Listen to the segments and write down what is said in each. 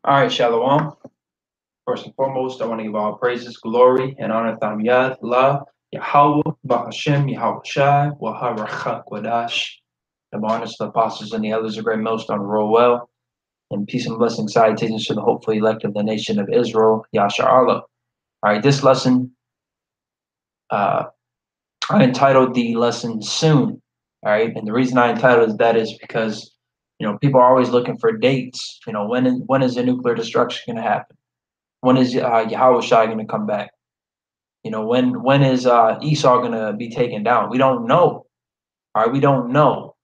All right, Shalom. First and foremost, I want to give all praises, glory, and honor to Yad, La, Yahweh, Bahashem, Yahweh Shai, Waharachak, Wadash. The honors to the apostles and the elders of great most on roll well. And peace and blessing salutations to the hopefully elect of the nation of Israel, Yasha Allah. All right, this lesson, uh, I entitled the lesson Soon. All right, and the reason I entitled that is because, people are always looking for dates. When is the nuclear destruction going to happen? When is Yahweh Shai going to come back? When is Esau going to be taken down? We don't know. All right, we don't know.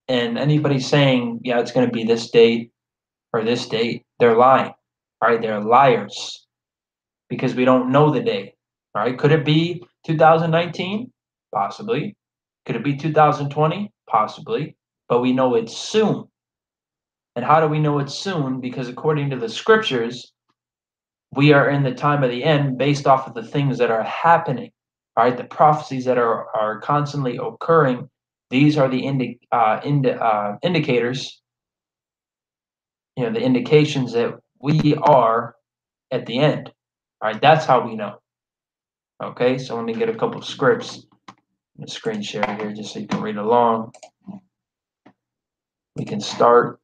And anybody saying, yeah, it's going to be this date or this date, they're lying. All right, they're liars because we don't know the day. All right, could it be 2019? Possibly. Could it be 2020? Possibly. But we know it's soon. And how do we know it's soon? Because according to the scriptures, we are in the time of the end based off of the things that are happening. All right, the prophecies that are constantly occurring. These are the indicators, the indications that we are at the end. All right, that's how we know. Okay, so let me get a couple of scripts. I'm gonna screen share here just so you can read along. We can start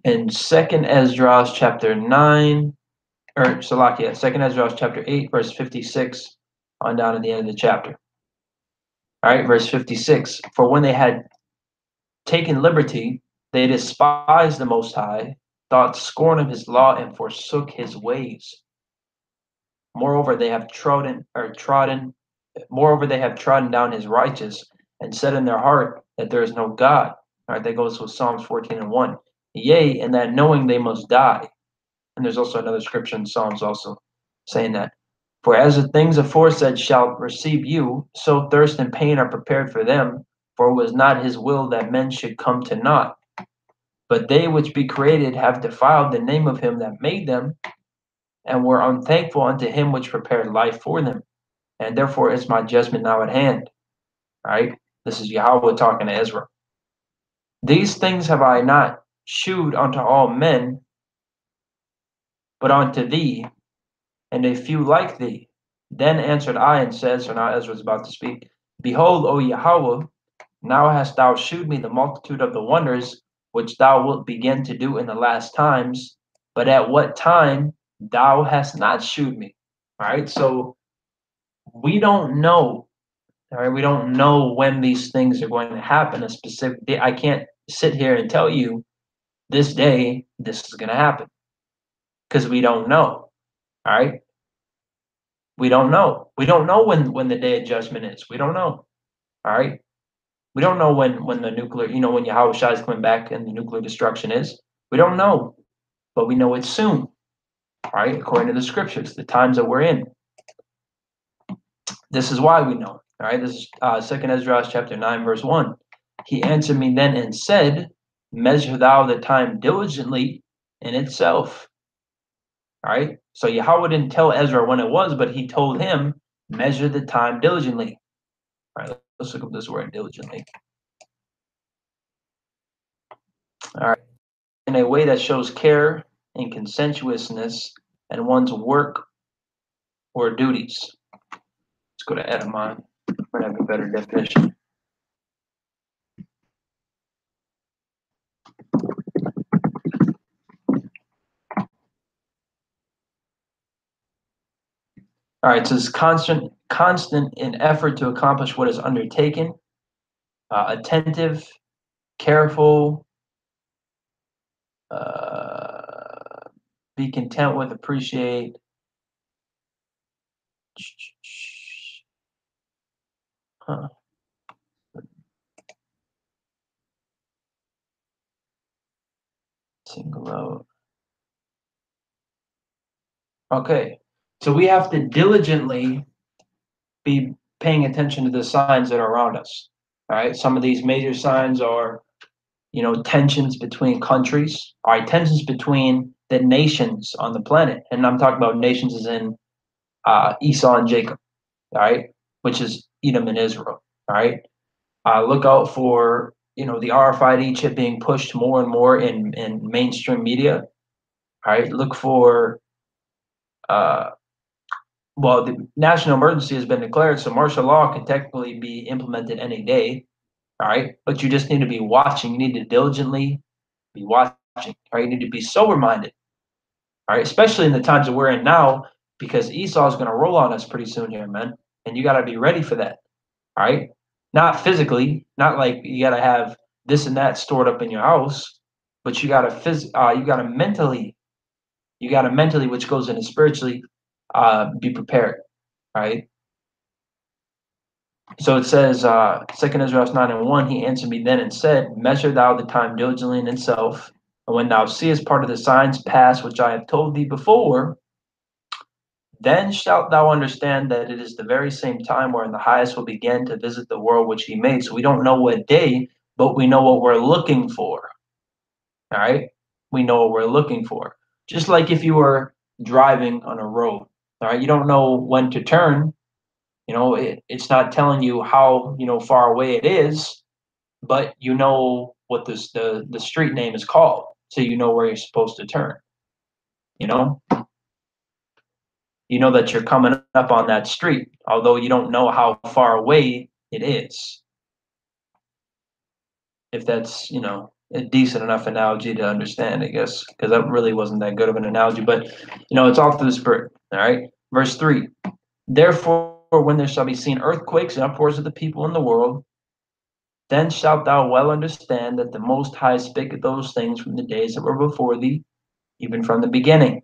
in Second Esdras chapter 9, or Salakia, Second Esdras chapter 8, verse 56, on down to the end of the chapter. All right, verse 56. For when they had taken liberty, they despised the Most High, thought scorn of his law, and forsook his ways. Moreover, they have trodden down his righteous, and said in their heart that there is no God. All right, that goes with Psalms 14 and 1. Yea, and that knowing they must die. And there's also another scripture in Psalms also saying that. For as the things aforesaid shall receive you, so thirst and pain are prepared for them. For it was not his will that men should come to naught. But they which be created have defiled the name of him that made them, and were unthankful unto him which prepared life for them. And therefore is my judgment now at hand. All right? This is Yahweh talking to Ezra. These things have I not shewed unto all men, but unto thee, and a few like thee. Then answered I and said, so now Ezra is about to speak, Behold, O Yahweh, now hast thou shewed me the multitude of the wonders which thou wilt begin to do in the last times, but at what time thou hast not shewed me. All right, so we don't know. All right, we don't know when these things are going to happen. A specific day. I can't sit here and tell you this day this is going to happen because we don't know. All right, we don't know. We don't know when the day of judgment is. We don't know. All right. We don't know when the nuclear, when Yahweh Shai is coming back and the nuclear destruction is. We don't know, but we know it's soon. All right, according to the scriptures, the times that we're in. This is why we know. All right, this is 2nd Esdras chapter 9, verse 1. He answered me then and said, Measure thou the time diligently in itself. All right, so Yahweh didn't tell Ezra when it was, but he told him, measure the time diligently. All right, let's look up this word diligently. All right, in a way that shows care and consensuousness and one's work or duties. Let's go to Edamon for have a better definition. All right, so it's constant in effort to accomplish what is undertaken, attentive, careful, be content with, appreciate. Huh. Single out. Okay, so we have to diligently be paying attention to the signs that are around us. All right, some of these major signs are, tensions between countries. All right, tensions between the nations on the planet, and I'm talking about nations as in Esau and Jacob. All right, which is Edom and Israel. All right, look out for the RFID chip being pushed more and more in mainstream media. All right, look for uh, well, the national emergency has been declared, so martial law can technically be implemented any day. All right, but you just need to be watching. You need to diligently be watching. All right, you need to be sober minded. All right, especially in the times that we're in now, because Esau is going to roll on us pretty soon here, man, and you got to be ready for that. All right, not physically, not like you got to have this and that stored up in your house, but you got to you got to mentally, which goes into spiritually, be prepared. All right. So it says, 2 Ezra 9:1, he answered me then and said, measure thou the time diligently in itself, and when thou seest part of the signs pass which I have told thee before, then shalt thou understand that it is the very same time wherein the highest will begin to visit the world which he made. So we don't know what day, but we know what we're looking for. All right? We know what we're looking for. Just like if you were driving on a road, all right, you don't know when to turn. It's not telling you how far away it is, but you know what the street name is called, so you know where you're supposed to turn. You know, you know that you're coming up on that street, although you don't know how far away it is. If that's a decent enough analogy to understand, I guess, because that really wasn't that good of an analogy, but it's all through the Spirit. All right, verse 3. Therefore, when there shall be seen earthquakes and uproars of the people in the world, then shalt thou well understand that the Most High spake those things from the days that were before thee, even from the beginning.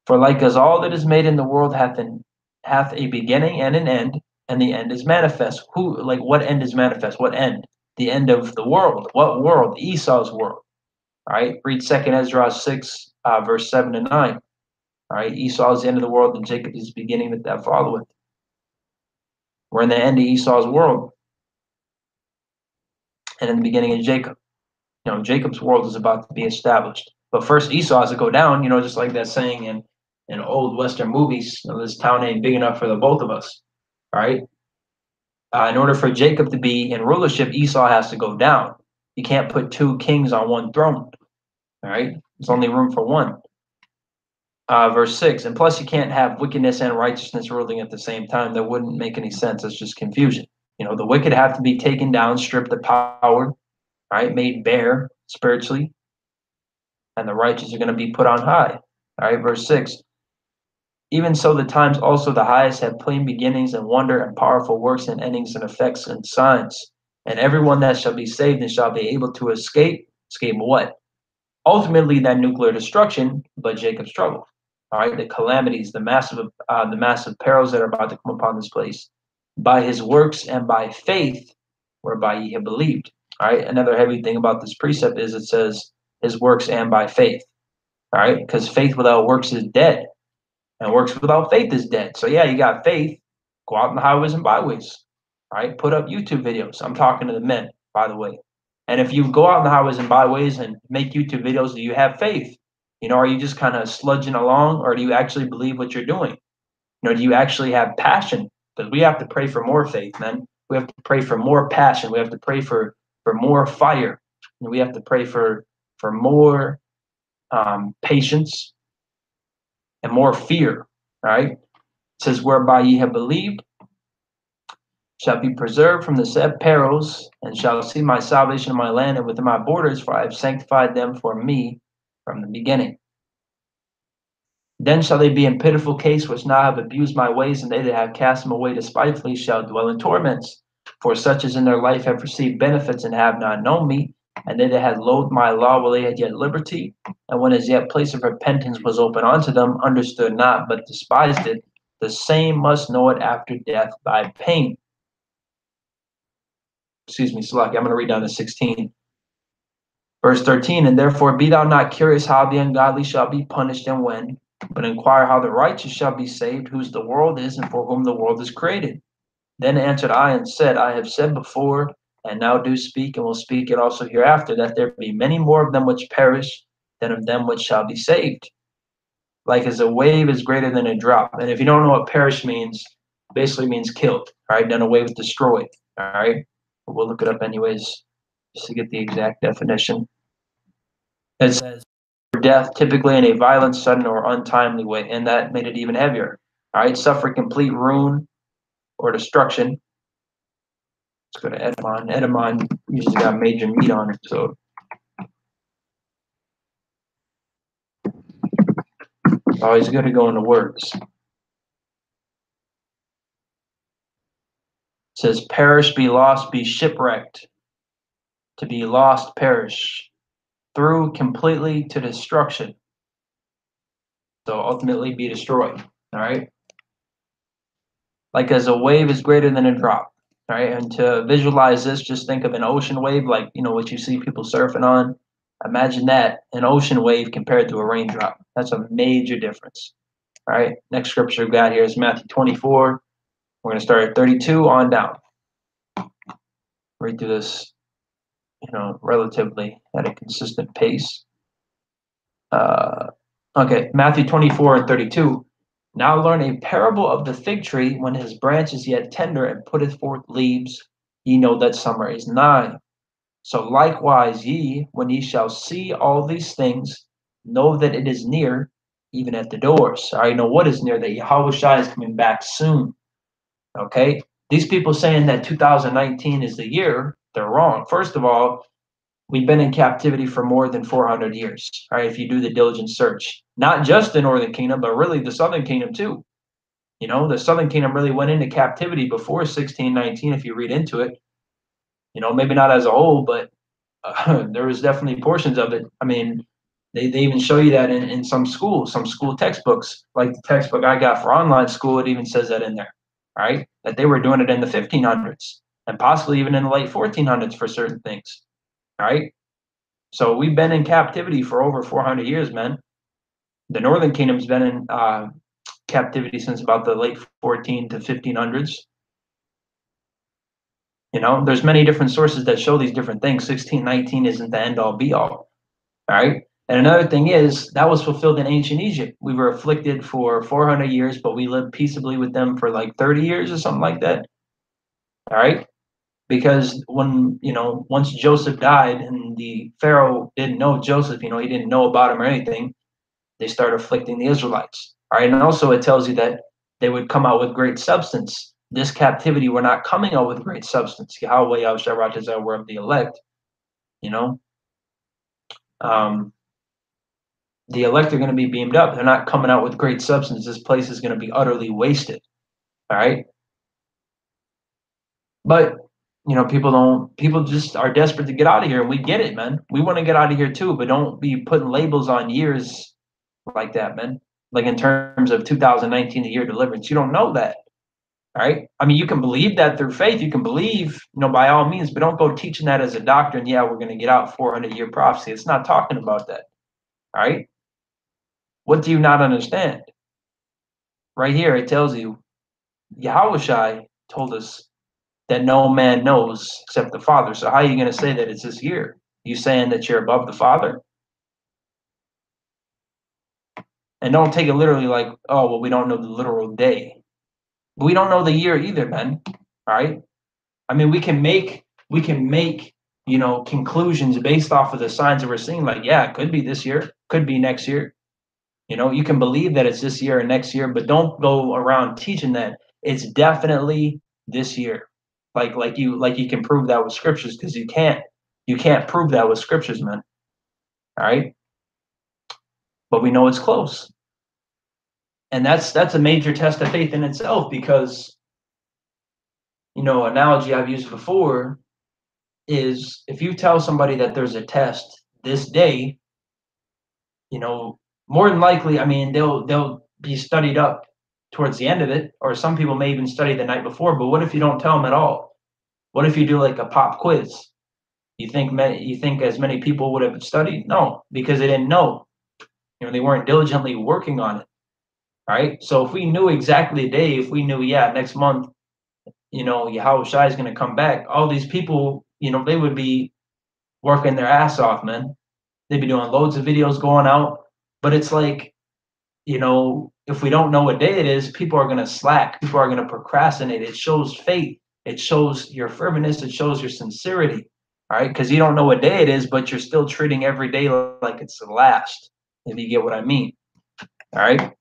For like as all that is made in the world hath a beginning and an end, and the end is manifest. What end is manifest? What end? The end of the world. What world? Esau's world. All right. Read 2 Ezra 6, verse 7 to 9. All right. Esau is the end of the world, and Jacob is the beginning that followeth. We're in the end of Esau's world, and in the beginning of Jacob. Jacob's world is about to be established. But first, Esau has to go down, just like that saying in old Western movies, this town ain't big enough for the both of us. All right. In order for Jacob to be in rulership, Esau has to go down. You can't put two kings on one throne. All right. There's only room for one. Verse 6. And plus, you can't have wickedness and righteousness ruling at the same time. That wouldn't make any sense. It's just confusion. The wicked have to be taken down, stripped of power, right, made bare spiritually, and the righteous are going to be put on high. All right, verse 6. Even so, the times also the highest have plain beginnings and wonder and powerful works and endings and effects and signs. And everyone that shall be saved and shall be able to escape what? Ultimately, that nuclear destruction, but Jacob's trouble. All right, the calamities, the massive perils that are about to come upon this place, by his works and by faith, whereby ye have believed. All right, another heavy thing about this precept is it says his works and by faith. All right, because faith without works is dead, and works without faith is dead. So yeah, you got faith, go out in the highways and byways. All right, put up YouTube videos. I'm talking to the men, by the way. And if you go out in the highways and byways and make YouTube videos, do you have faith? Are you just kind of sludging along, or do you actually believe what you're doing? Do you actually have passion? Because we have to pray for more faith, man. We have to pray for more passion. We have to pray for more fire. And we have to pray for more patience and more fear. Right? It says, whereby ye have believed, shall be preserved from the said perils, and shall see my salvation in my land and within my borders, for I have sanctified them for me from the beginning. Then shall they be in pitiful case which now have abused my ways, and they that have cast them away despitefully shall dwell in torments. For such as in their life have received benefits and have not known me, and they that had loathed my law while they had yet liberty, and when as yet place of repentance was open unto them, understood not, but despised it, the same must know it after death by pain. Excuse me, Salaki, I'm going to read down to 16. Verse 13, and therefore be thou not curious how the ungodly shall be punished and when, but inquire how the righteous shall be saved, whose the world is and for whom the world is created. Then answered I and said, I have said before, and now do speak, and will speak it also hereafter, that there be many more of them which perish than of them which shall be saved. Like as a wave is greater than a drop. And if you don't know what perish means, basically means killed, all right? Done away with, destroyed, all right? But we'll look it up anyways, just to get the exact definition. It says death typically in a violent, sudden, or untimely way, and that made it even heavier. All right, suffer complete ruin or destruction. Let's go to Edamon. Edamon usually got major meat on it, so always good to go into words. It says perish, be lost, be shipwrecked. To be lost, perish. Through completely to destruction. So ultimately be destroyed. All right. Like as a wave is greater than a drop. All right. And to visualize this, just think of an ocean wave, like what you see people surfing on. Imagine that, an ocean wave compared to a raindrop. That's a major difference. All right. Next scripture we got here is Matthew 24. We're going to start at 32 on down. Read through this, relatively at a consistent pace. Okay, Matthew 24 and 32. Now learn a parable of the fig tree. When his branch is yet tender and putteth forth leaves, ye know that summer is nigh. So likewise ye, when ye shall see all these things, know that it is near, even at the doors. I know what is near, that Yahushua is coming back soon. Okay? These people saying that 2019 is the year, they're wrong. First of all, we've been in captivity for more than 400 years, all right, if you do the diligent search. Not just the northern kingdom, but really the southern kingdom too. The southern kingdom really went into captivity before 1619, if you read into it. Maybe not as a whole, but there was definitely portions of it. I mean, they even show you that in some school textbooks, like the textbook I got for online school, it even says that in there, right? That they were doing it in the 1500s and possibly even in the late 1400s for certain things, right? So we've been in captivity for over 400 years, man. The Northern Kingdom's been in captivity since about the late 14 to 1500s. There's many different sources that show these different things. 1619 isn't the end all be all. All right. And another thing is that was fulfilled in ancient Egypt. We were afflicted for 400 years, but we lived peaceably with them for like 30 years or something like that. All right. Because when, once Joseph died and the Pharaoh didn't know Joseph, he didn't know about him or anything, they start afflicting the Israelites. All right. And also it tells you that they would come out with great substance. This captivity, we're not coming out with great substance. Yahweh, Yahusha, we're of the elect, the elect are going to be beamed up. They're not coming out with great substance. This place is going to be utterly wasted. All right. But, people just are desperate to get out of here. And we get it, man. We want to get out of here too, but don't be putting labels on years like that, man. Like in terms of 2019, the year of deliverance. You don't know that. All right. I mean, you can believe that through faith. You can believe, by all means, but don't go teaching that as a doctrine. Yeah, we're going to get out 400-year prophecy. It's not talking about that. All right. What do you not understand? Right here, it tells you, Yahushai told us that no man knows except the Father. So how are you going to say that it's this year? You saying that you're above the Father? And don't take it literally like, oh, well, we don't know the literal day. But we don't know the year either, man. All right. I mean, we can make, conclusions based off of the signs that we're seeing. Like, yeah, it could be this year, could be next year. You can believe that it's this year or next year, but don't go around teaching that it's definitely this year. Like you can prove that with scriptures, because you can't prove that with scriptures, man. All right. But we know it's close. And that's a major test of faith in itself, because analogy I've used before is, if you tell somebody that there's a test this day, more than likely, I mean, they'll be studied up towards the end of it, or some people may even study the night before. But what if you don't tell them at all? What if you do like a pop quiz? You think as many people would have studied? No, because they didn't know. They weren't diligently working on it. All right. So if we knew exactly the day, if we knew, yeah, next month, Yahushua is going to come back, all these people, they would be working their ass off, man. They'd be doing loads of videos going out. But it's like, if we don't know what day it is, people are going to slack. People are going to procrastinate. It shows faith. It shows your ferventness. It shows your sincerity. All right, because you don't know what day it is, but you're still treating every day like it's the last. If you get what I mean. All right.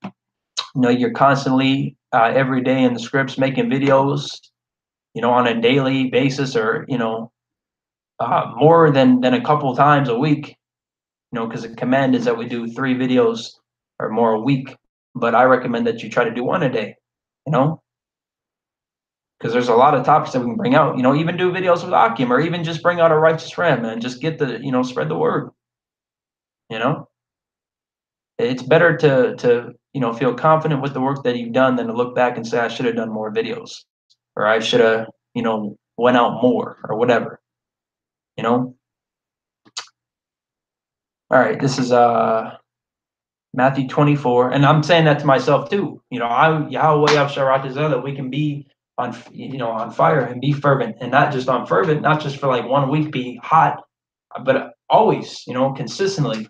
You're constantly every day in the scripts making videos. On a daily basis, or more than a couple times a week. Because the command is that we do 3 videos or more a week. But I recommend that you try to do 1 a day. Because there's a lot of topics that we can bring out. Even do videos with Akim, or even just bring out a righteous ram and just get the spread the word. It's better to feel confident with the work that you've done than to look back and say I should have done more videos, or I should have went out more, or whatever. All right, this is Matthew 24, and I'm saying that to myself too. Yahweh that we can be on fire and be fervent, and not just on fervent, not just for like 1 week be hot, but always, consistently.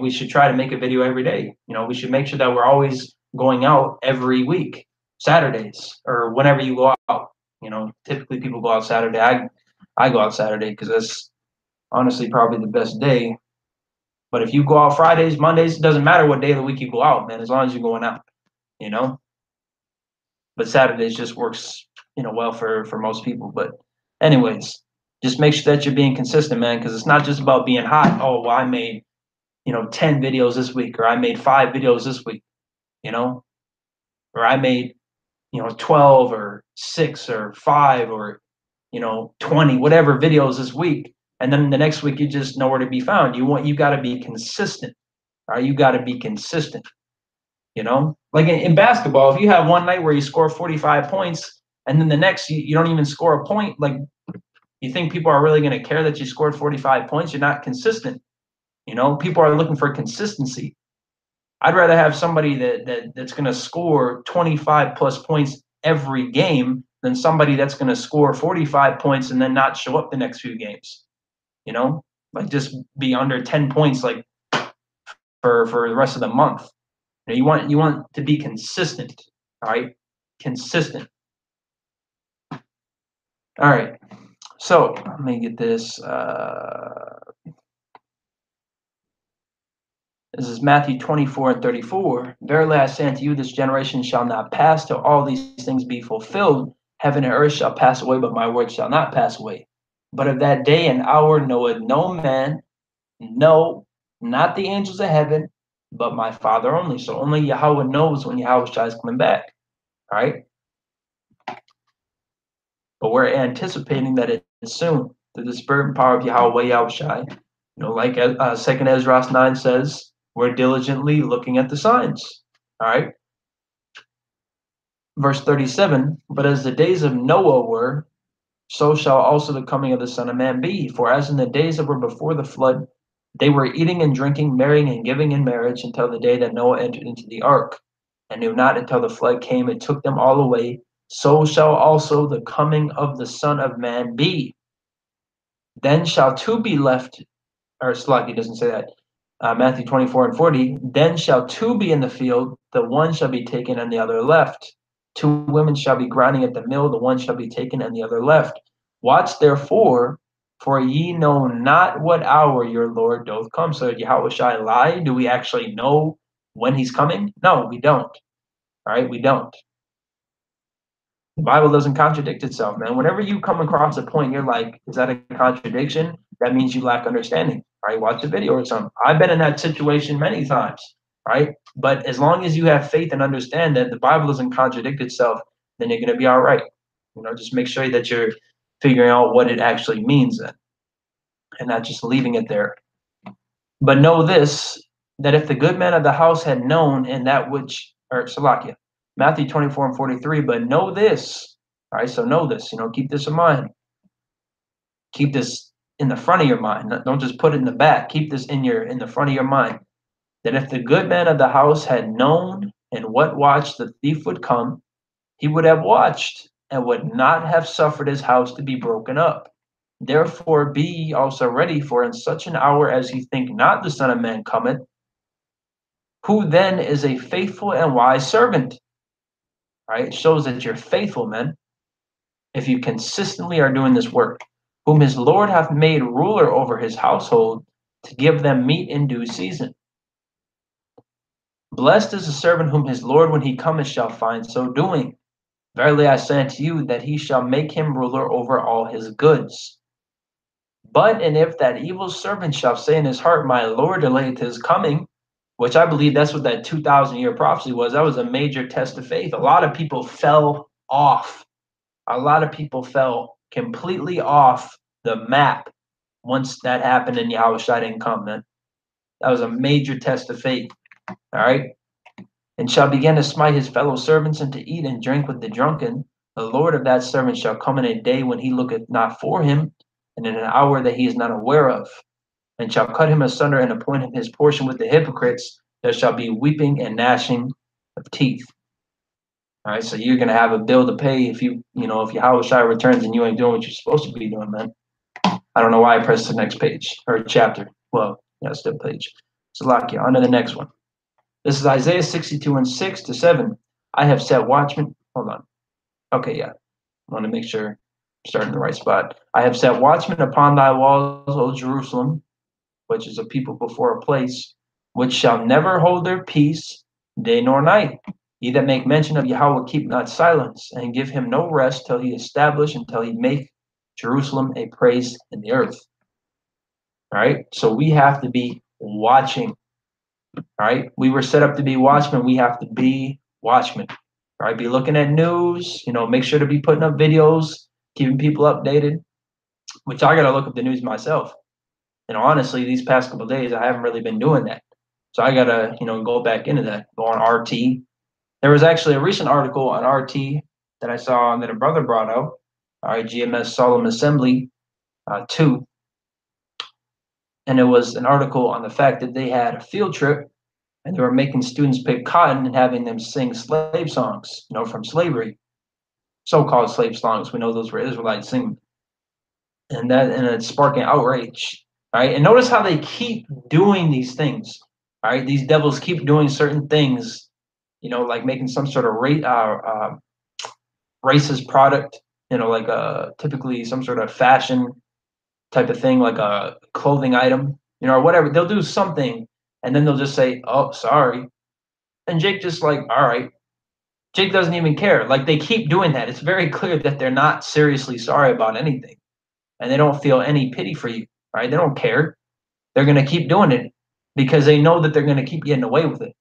We should try to make a video every day. We should make sure that we're always going out every week, Saturdays, or whenever you go out. Typically people go out Saturday. I go out Saturday because that's honestly probably the best day. But if you go out Fridays, Mondays, it doesn't matter what day of the week you go out, man, as long as you're going out. But Saturdays just works, well for most people. But anyways, just make sure that you're being consistent, man, because it's not just about being hot. Oh, well, I made 10 videos this week, or I made 5 videos this week, or I made 12 or 6 or 5 or 20, whatever videos this week, and then the next week you just nowhere to be found. You got to be consistent. All right, you got to be consistent. Like in basketball, if you have one night where you score 45 points and then the next you don't even score a point, like, you think people are really going to care that you scored 45 points? You're not consistent. People are looking for consistency. I'd rather have somebody that's going to score 25 plus points every game than somebody that's going to score 45 points and then not show up the next few games. Like just be under 10 points like for the rest of the month. You want to be consistent. All right, consistent. All right. So let me get this. This is Matthew 24:34. Verily I say unto you, this generation shall not pass till all these things be fulfilled. Heaven and earth shall pass away, but my word shall not pass away. But of that day and hour knoweth no man, no, not the angels of heaven, but my Father only. So only Yahweh knows when Yahweh Shai is coming back. All right. But we're anticipating that it's soon through the spirit and power of Yahweh Yahushai. Like 2 Ezra 9 says, we're diligently looking at the signs. All right. Verse 37, but as the days of Noah were, so shall also the coming of the Son of Man be. For as in the days that were before the flood, they were eating and drinking, marrying and giving in marriage until the day that Noah entered into the ark, and knew not until the flood came and took them all away. So shall also the coming of the Son of Man be. Then shall 2 be left, or Slaki doesn't say that. Matthew 24:40. Then shall 2 be in the field, the one shall be taken and the other left. 2 women shall be grinding at the mill, the one shall be taken and the other left. Watch therefore, for ye know not what hour your Lord doth come. So did Yahweh Shai lie? Do we actually know when he's coming? No, we don't. All right, we don't. The Bible doesn't contradict itself, man. Whenever you come across a point, you're like, is that a contradiction? That means you lack understanding, right? Watch a video or something. I've been in that situation many times, right? But as long as you have faith and understand that the Bible doesn't contradict itself, then you're going to be all right. Just make sure that you're figuring out what it actually means then, and not just leaving it there. But know this, that if the good man of the house had known in that which, or Salakia, Matthew 24:43, but know this, all right, so know this, keep this in mind. Keep this in the front of your mind. Don't just put it in the back. Keep this in the front of your mind. That if the good man of the house had known in what watch the thief would come, he would have watched and would not have suffered his house to be broken up. Therefore be ye also ready, for in such an hour as ye think not the Son of Man cometh. Who then is a faithful and wise servant? Right? It shows that you're faithful, man. if you consistently are doing this work, whom his Lord hath made ruler over his household, to give them meat in due season. Blessed is the servant whom his Lord, when he cometh, shall find so doing. Verily I say unto you, that he shall make him ruler over all his goods. But and if that evil servant shall say in his heart, my Lord delayeth his coming, which I believe that's what that 2,000-year prophecy was. That was a major test of faith. A lot of people fell off. A lot of people fell completely off the map once that happened and Yahushua didn't come, man. That was a major test of faith. All right. And shall begin to smite his fellow servants, and to eat and drink with the drunken. The Lord of that servant shall come in a day when he looketh not for him, and in an hour that he is not aware of, and shall cut him asunder and appoint him his portion with the hypocrites. There shall be weeping and gnashing of teeth. All right, so you're gonna have a bill to pay if if Yahushua returns and you ain't doing what you're supposed to be doing, man. I don't know why I pressed the next page or chapter. Well, yeah, still page. So lock you on to the next one. This is Isaiah 62 and 6 to 7. I have set watchmen. Hold on. Okay, yeah. I want to make sure I'm starting in the right spot. I have set watchmen upon thy walls, O Jerusalem, which is a people before a place, which shall never hold their peace day nor night. Ye that make mention of Yahweh keep not silence, and give him no rest till he establish, until he make Jerusalem a praise in the earth. All right, so we have to be watching. All right, we were set up to be watchmen. We have to be watchmen. All right, be looking at news. Make sure to be putting up videos, keeping people updated. Which I gotta look up the news myself. Honestly, these past couple of days, I haven't really been doing that. So I gotta, go back into that. Go on RT. There was actually a recent article on RT that I saw that a brother brought out. All right, GMS Solemn Assembly 2. And it was an article on the fact that they had a field trip and they were making students pick cotton and having them sing slave songs, from slavery. So-called slave songs. We know those were Israelites singing. And it's sparking outrage. Right? And notice how they keep doing these things. All right, these devils keep doing certain things, like making some sort of racist product, like typically some sort of fashion type of thing, like a clothing item, or whatever. They'll do something, and then they'll just say, "Oh, sorry," and Jake just like, "All right." Jake doesn't even care. Like they keep doing that. It's very clear that they're not seriously sorry about anything, and they don't feel any pity for you. Right? They don't care. They're gonna keep doing it because they know that they're gonna keep getting away with it.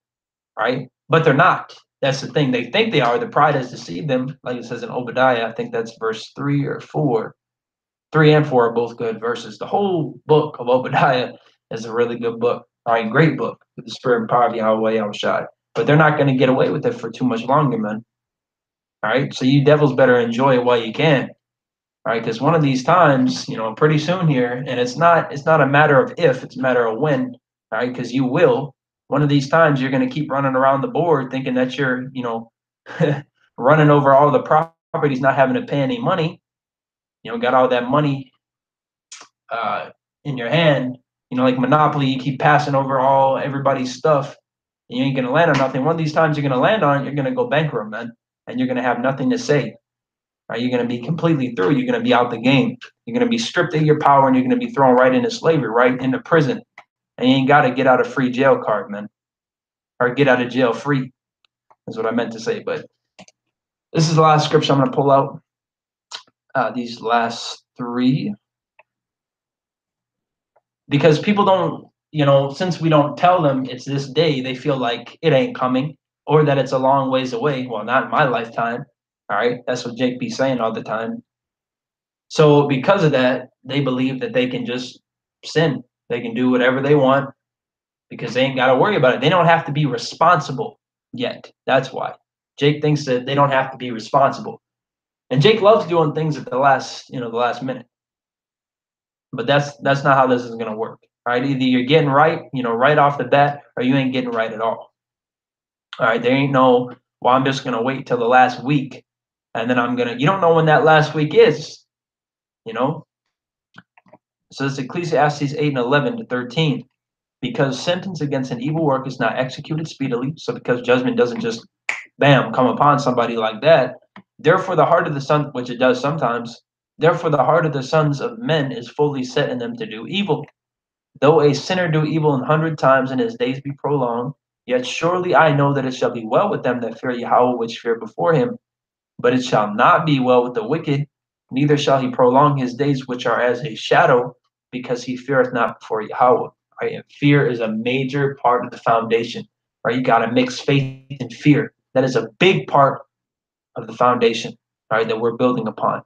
Right? But they're not. That's the thing. They think they are. The pride has deceived them. Like it says in Obadiah, I think that's verse 3 or 4. 3 and 4 are both good verses. The whole book of Obadiah is a really good book. All right, great book. With the spirit and power of Yahweh Yahushua. But they're not going to get away with it for too much longer, man. All right, so you devils better enjoy it while you can. All right, because one of these times, pretty soon here, and it's not a matter of if, it's a matter of when. All right, because you will. One of these times, you're going to keep running around the board thinking that you're, running over all the properties, not having to pay any money. Got all that money in your hand. Like Monopoly, you keep passing over everybody's stuff, and you ain't going to land on nothing. One of these times you're going to land on it, you're going to go bankrupt, man, and you're going to have nothing to say. Right? You're going to be completely through. You're going to be out the game. You're going to be stripped of your power, and you're going to be thrown right into slavery, right into prison. And you ain't got to get out a free jail card, man, or get out of jail free. Is what I meant to say. But this is the last scripture I'm going to pull out. These last 3. Because people don't, since we don't tell them it's this day, they feel like it ain't coming or that it's a long ways away. Well, not in my lifetime. All right. That's what Jake be saying all the time. So because of that, they believe that they can just sin. They can do whatever they want because they ain't got to worry about it. They don't have to be responsible yet. That's why. Jake thinks that they don't have to be responsible. And Jake loves doing things at the last minute. But that's not how this is going to work. Right? Either you're getting right, right off the bat, or you ain't getting right at all. All right, there ain't no, well, I'm just going to wait till the last week, and then you don't know when that last week is, So it's Ecclesiastes 8 and 11 to 13. Because sentence against an evil work is not executed speedily, so because judgment doesn't just, bam, come upon somebody like that, Therefore, the heart of the son, which it does sometimes, therefore the heart of the sons of men is fully set in them to do evil. Though a sinner do evil 100 times and his days be prolonged, yet surely I know that it shall be well with them that fear Yahweh, which fear before him. But it shall not be well with the wicked, neither shall he prolong his days, which are as a shadow, because he feareth not before Yahweh. Right? And fear is a major part of the foundation. Right? You got to mix faith and fear. That is a big part of the foundation, right, that we're building upon.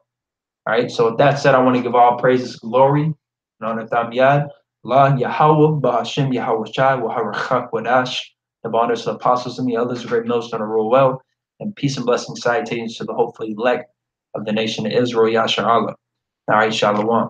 All right. So with that said, I want to give all praises, glory, and honor Thamyad, Allah, Yahweh, Bahashim, Yahweh Shai, Waharachak Wadash, the bonders of the apostles and the elders who read most on a rule well, and peace and blessing salutations to the hopefully elect of the nation of Israel, Yashar Allah. All right, Shalom.